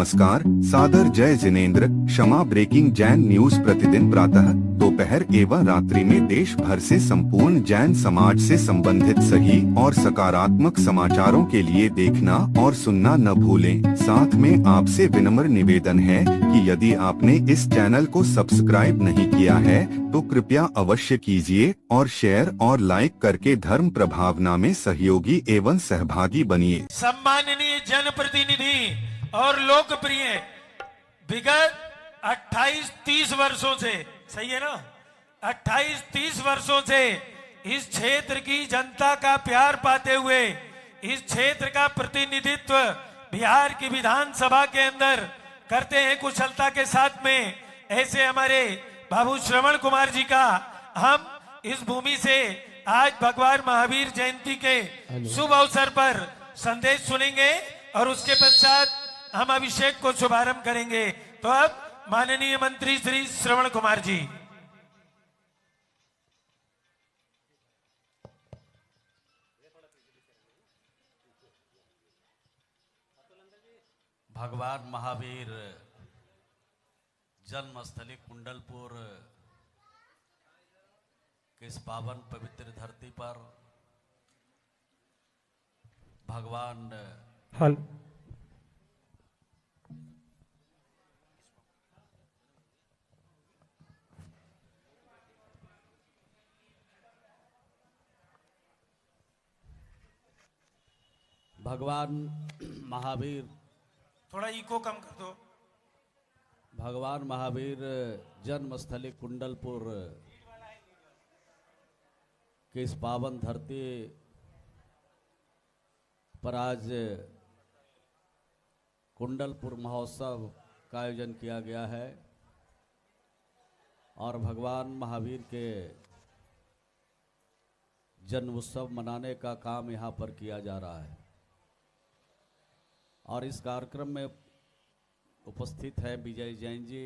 नमस्कार, सादर जय जिनेंद्र। क्षमा ब्रेकिंग जैन न्यूज प्रतिदिन प्रातः, दोपहर एवं रात्रि में देश भर से संपूर्ण जैन समाज से संबंधित सही और सकारात्मक समाचारों के लिए देखना और सुनना न भूलें। साथ में आपसे विनम्र निवेदन है कि यदि आपने इस चैनल को सब्सक्राइब नहीं किया है तो कृपया अवश्य कीजिए और शेयर और लाइक करके धर्म प्रभावना में सहयोगी एवं सहभागी बनिए। सम्माननीय जनप्रतिनिधि और लोकप्रिय विगत 28-30 वर्षों से, सही है ना, 28-30 वर्षों से इस क्षेत्र की जनता का प्यार पाते हुए इस क्षेत्र का प्रतिनिधित्व बिहार की विधानसभा के अंदर करते हैं कुशलता के साथ में। ऐसे हमारे बाबू श्रवण कुमार जी का हम इस भूमि से आज भगवान महावीर जयंती के शुभ अवसर पर संदेश सुनेंगे और उसके पश्चात हम अभिषेक को शुभारंभ करेंगे। तो अब माननीय मंत्री श्री श्रवण कुमार जी। भगवान महावीर जन्मस्थली कुंडलपुर के इस पावन पवित्र धरती पर भगवान महावीर, थोड़ा इको कम कर दो। भगवान महावीर जन्मस्थली कुंडलपुर के इस पावन धरती पर आज कुंडलपुर महोत्सव का आयोजन किया गया है और भगवान महावीर के जन्म उत्सव मनाने का काम यहाँ पर किया जा रहा है। और इस कार्यक्रम में उपस्थित है विजय जैन जी,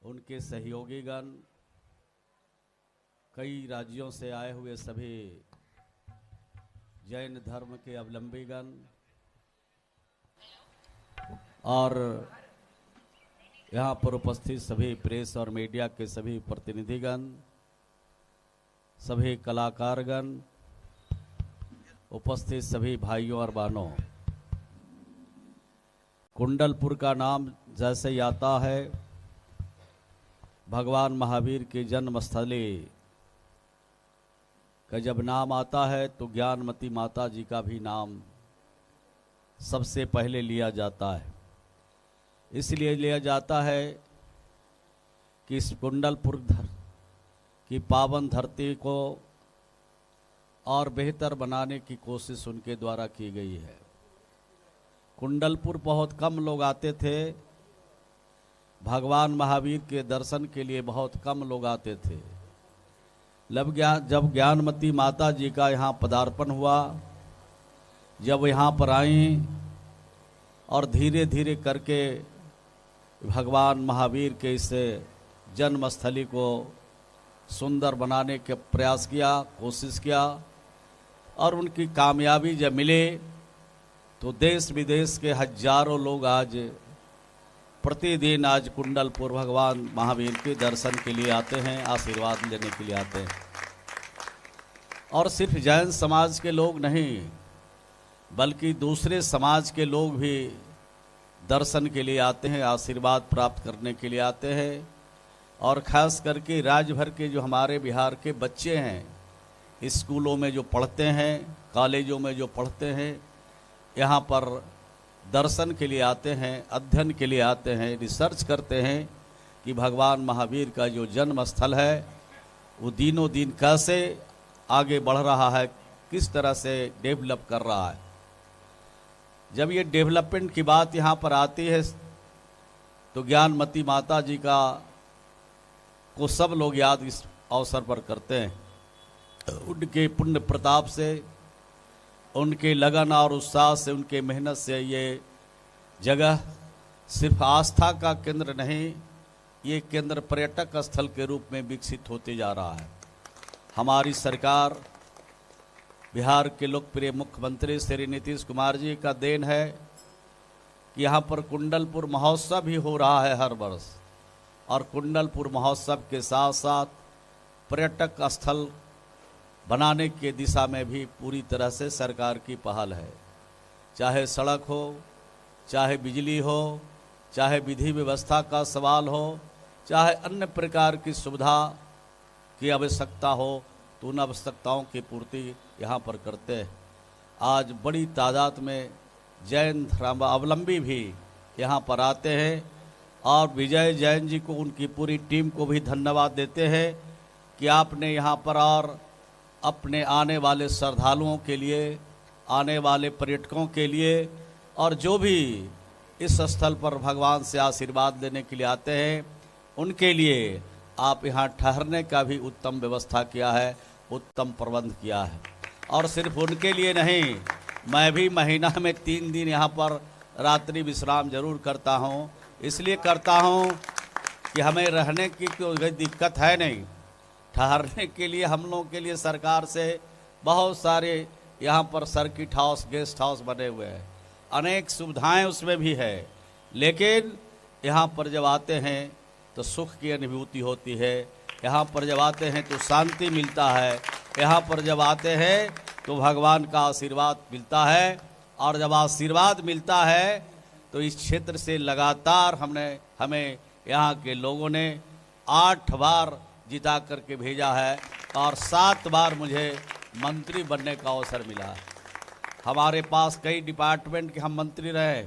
उनके सहयोगीगण, कई राज्यों से आए हुए सभी जैन धर्म के अवलंबीगण और यहाँ पर उपस्थित सभी प्रेस और मीडिया के सभी प्रतिनिधिगण, सभी कलाकारगण, उपस्थित सभी भाइयों और बहनों। कुंडलपुर का नाम जैसे ही आता है भगवान महावीर की जन्मस्थली का जब नाम आता है तो ज्ञानमती माता जी का भी नाम सबसे पहले लिया जाता है। इसलिए लिया जाता है कि इस कुंडलपुर की पावन धरती को और बेहतर बनाने की कोशिश उनके द्वारा की गई है। कुंडलपुर बहुत कम लोग आते थे, भगवान महावीर के दर्शन के लिए बहुत कम लोग आते थे। जब ज्ञानमती माता जी का यहाँ पदार्पण हुआ, जब यहाँ पर आई और धीरे धीरे करके भगवान महावीर के इस जन्मस्थली को सुंदर बनाने के प्रयास किया, कोशिश किया और उनकी कामयाबी जब मिले तो देश विदेश के हजारों लोग आज प्रतिदिन आज कुंडलपुर भगवान महावीर के दर्शन के लिए आते हैं, आशीर्वाद लेने के लिए आते हैं। और सिर्फ जैन समाज के लोग नहीं बल्कि दूसरे समाज के लोग भी दर्शन के लिए आते हैं, आशीर्वाद प्राप्त करने के लिए आते हैं। और ख़ास करके राज्य भर के जो हमारे बिहार के बच्चे हैं, स्कूलों में जो पढ़ते हैं, कॉलेजों में जो पढ़ते हैं, यहाँ पर दर्शन के लिए आते हैं, अध्ययन के लिए आते हैं, रिसर्च करते हैं कि भगवान महावीर का जो जन्म स्थल है वो दिनों दिन कैसे आगे बढ़ रहा है, किस तरह से डेवलप कर रहा है। जब ये डेवलपमेंट की बात यहाँ पर आती है तो ज्ञानमती माता जी का को सब लोग याद इस अवसर पर करते हैं। उनके पुण्य प्रताप से, उनके लगन और उत्साह से, उनके मेहनत से ये जगह सिर्फ आस्था का केंद्र नहीं, ये केंद्र पर्यटक स्थल के रूप में विकसित होते जा रहा है। हमारी सरकार, बिहार के लोकप्रिय मुख्यमंत्री श्री नीतीश कुमार जी का देन है कि यहाँ पर कुंडलपुर महोत्सव भी हो रहा है हर वर्ष, और कुंडलपुर महोत्सव के साथ साथ पर्यटक स्थल बनाने के दिशा में भी पूरी तरह से सरकार की पहल है। चाहे सड़क हो, चाहे बिजली हो, चाहे विधि व्यवस्था का सवाल हो, चाहे अन्य प्रकार की सुविधा की आवश्यकता हो, तो उन आवश्यकताओं की पूर्ति यहाँ पर करते हैं। आज बड़ी तादाद में जैन धर्मावलंबी भी यहाँ पर आते हैं, और विजय जैन जी को, उनकी पूरी टीम को भी धन्यवाद देते हैं कि आपने यहाँ पर और अपने आने वाले श्रद्धालुओं के लिए, आने वाले पर्यटकों के लिए, और जो भी इस स्थल पर भगवान से आशीर्वाद लेने के लिए आते हैं, उनके लिए आप यहाँ ठहरने का भी उत्तम व्यवस्था किया है, उत्तम प्रबंध किया है। और सिर्फ उनके लिए नहीं, मैं भी महीना में 3 दिन यहाँ पर रात्रि विश्राम जरूर करता हूँ। इसलिए करता हूँ कि हमें रहने की कोई दिक्कत है नहीं, ठहरने के लिए हम लोगों के लिए सरकार से बहुत सारे यहाँ पर सर्किट हाउस, गेस्ट हाउस बने हुए हैं, अनेक सुविधाएं उसमें भी है। लेकिन यहाँ पर जब आते हैं तो सुख की अनुभूति होती है, यहाँ पर जब आते हैं तो शांति मिलता है, यहाँ पर जब आते हैं तो भगवान का आशीर्वाद मिलता है। और जब आशीर्वाद मिलता है तो इस क्षेत्र से लगातार हमें यहाँ के लोगों ने 8 बार जिता करके भेजा है, और 7 बार मुझे मंत्री बनने का अवसर मिला। हमारे पास कई डिपार्टमेंट के हम मंत्री रहे,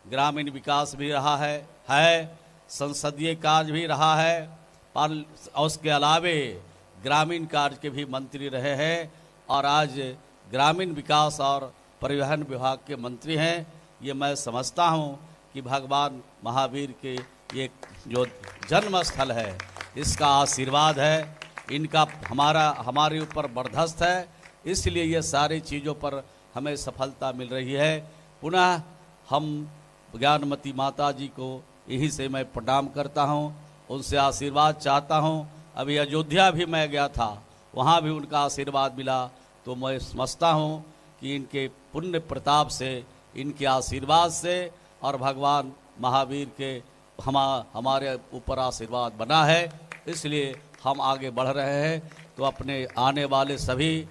ग्रामीण विकास भी रहा है, संसदीय कार्य भी रहा है, और उसके अलावे ग्रामीण कार्य के भी मंत्री रहे हैं, और आज ग्रामीण विकास और परिवहन विभाग के मंत्री हैं। ये मैं समझता हूँ कि भगवान महावीर के ये जो जन्म स्थल है, इसका आशीर्वाद है, इनका हमारे ऊपर बर्धस्त है, इसलिए ये सारी चीज़ों पर हमें सफलता मिल रही है। पुनः हम ज्ञानमती माता जी को यहीं से मैं प्रणाम करता हूँ, उनसे आशीर्वाद चाहता हूँ। अभी अयोध्या भी मैं गया था, वहाँ भी उनका आशीर्वाद मिला। तो मैं समझता हूँ कि इनके पुण्य प्रताप से, इनके आशीर्वाद से, और भगवान महावीर के हमारे ऊपर आशीर्वाद बना है, इसलिए हम आगे बढ़ रहे हैं। तो अपने आने वाले सभी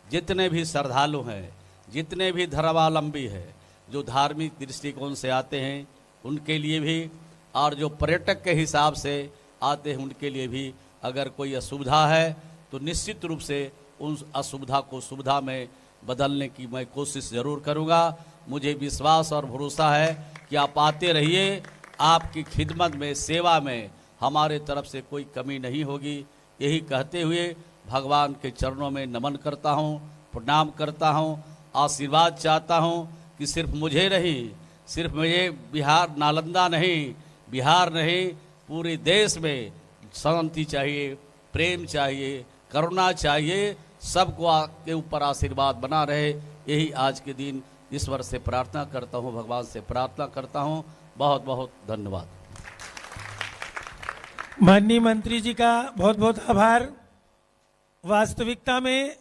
जितने भी श्रद्धालु हैं, जितने भी धर्मावलंबी हैं, जो धार्मिक दृष्टिकोण से आते हैं, उनके लिए भी, और जो पर्यटक के हिसाब से आते हैं, उनके लिए भी अगर कोई असुविधा है तो निश्चित रूप से उन असुविधा को सुविधा में बदलने की मैं कोशिश ज़रूर करूँगा। मुझे विश्वास और भरोसा है कि आप आते रहिए, आपकी खिदमत में, सेवा में हमारे तरफ से कोई कमी नहीं होगी। यही कहते हुए भगवान के चरणों में नमन करता हूँ, प्रणाम करता हूँ, आशीर्वाद चाहता हूँ कि सिर्फ मुझे नहीं, सिर्फ मुझे बिहार, नालंदा नहीं, बिहार नहीं, पूरे देश में शांति चाहिए, प्रेम चाहिए, करुणा चाहिए, सबको के ऊपर आशीर्वाद बना रहे। यही आज के दिन ईश्वर से प्रार्थना करता हूँ, भगवान से प्रार्थना करता हूँ। बहुत बहुत धन्यवाद। माननीय मंत्री जी का बहुत बहुत आभार। वास्तविकता में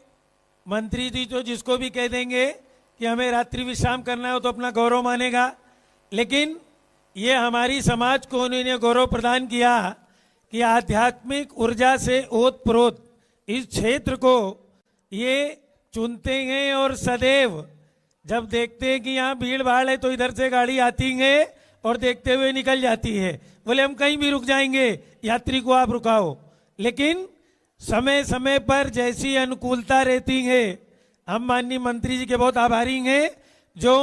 मंत्री जी तो जिसको भी कह देंगे कि हमें रात्रि विश्राम करना हो तो अपना गौरव मानेगा, लेकिन ये हमारी समाज को उन्होंने गौरव प्रदान किया कि आध्यात्मिक ऊर्जा से ओतप्रोत इस क्षेत्र को ये चुनते हैं, और सदैव जब देखते हैं कि यहाँ भीड़ भाड़ है तो इधर से गाड़ी आती है और देखते हुए निकल जाती है, बोले हम कहीं भी रुक जाएंगे, यात्री को आप रुकाओ। लेकिन समय समय पर जैसी अनुकूलता रहती है, हम माननीय मंत्री जी के बहुत आभारी हैं, जो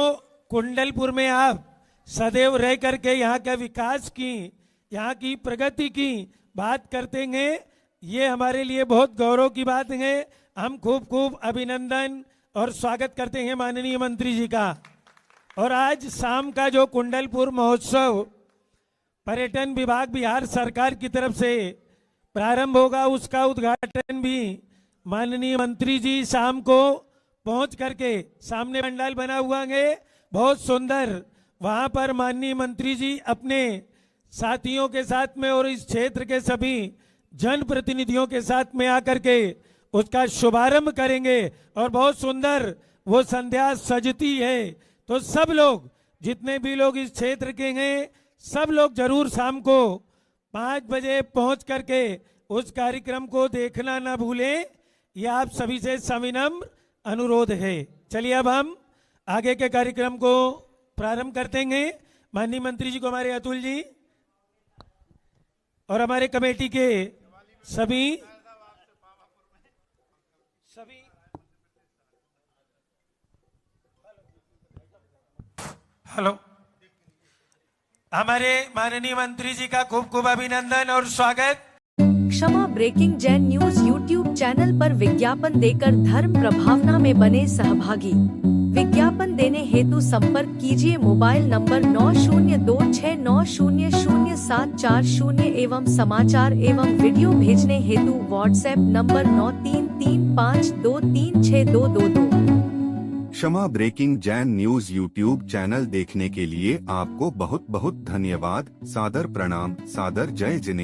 कुंडलपुर में आप सदैव रह करके यहाँ का विकास की, यहाँ की प्रगति की बात करते हैं। ये हमारे लिए बहुत गौरव की बात है। हम खूब खूब अभिनंदन और स्वागत करते हैं माननीय मंत्री जी का। और आज शाम का जो कुंडलपुर महोत्सव पर्यटन विभाग बिहार सरकार की तरफ से प्रारंभ होगा, उसका उद्घाटन भी माननीय मंत्री जी शाम को पहुंच करके, सामने पंडाल बना हुआ है बहुत सुंदर, वहां पर माननीय मंत्री जी अपने साथियों के साथ में और इस क्षेत्र के सभी जनप्रतिनिधियों के साथ में आकर के उसका शुभारंभ करेंगे। और बहुत सुंदर वो संध्या सजती है, तो सब लोग जितने भी लोग इस क्षेत्र के हैं सब लोग जरूर शाम को 5 बजे पहुंच करके उस कार्यक्रम को देखना ना भूलें। यह आप सभी से सविनम्र अनुरोध है। चलिए अब हम आगे के कार्यक्रम को प्रारंभ करते हैं। माननीय मंत्री जी को हमारे अतुल जी और हमारे कमेटी के सभी हेलो, हमारे माननीय मंत्री जी का खूब खूब अभिनंदन और स्वागत। क्षमा breaking Jain news YouTube channel पर विज्ञापन देकर धर्म प्रभावना में बने सहभागी। विज्ञापन देने हेतु संपर्क कीजिए मोबाइल नंबर 9026900740 एवं समाचार एवं वीडियो भेजने हेतु व्हाट्सएप नंबर 9335236222। क्षमा breaking Jain news YouTube channel देखने के लिए आपको बहुत बहुत धन्यवाद। सादर प्रणाम, सादर जय जिनेंद्र।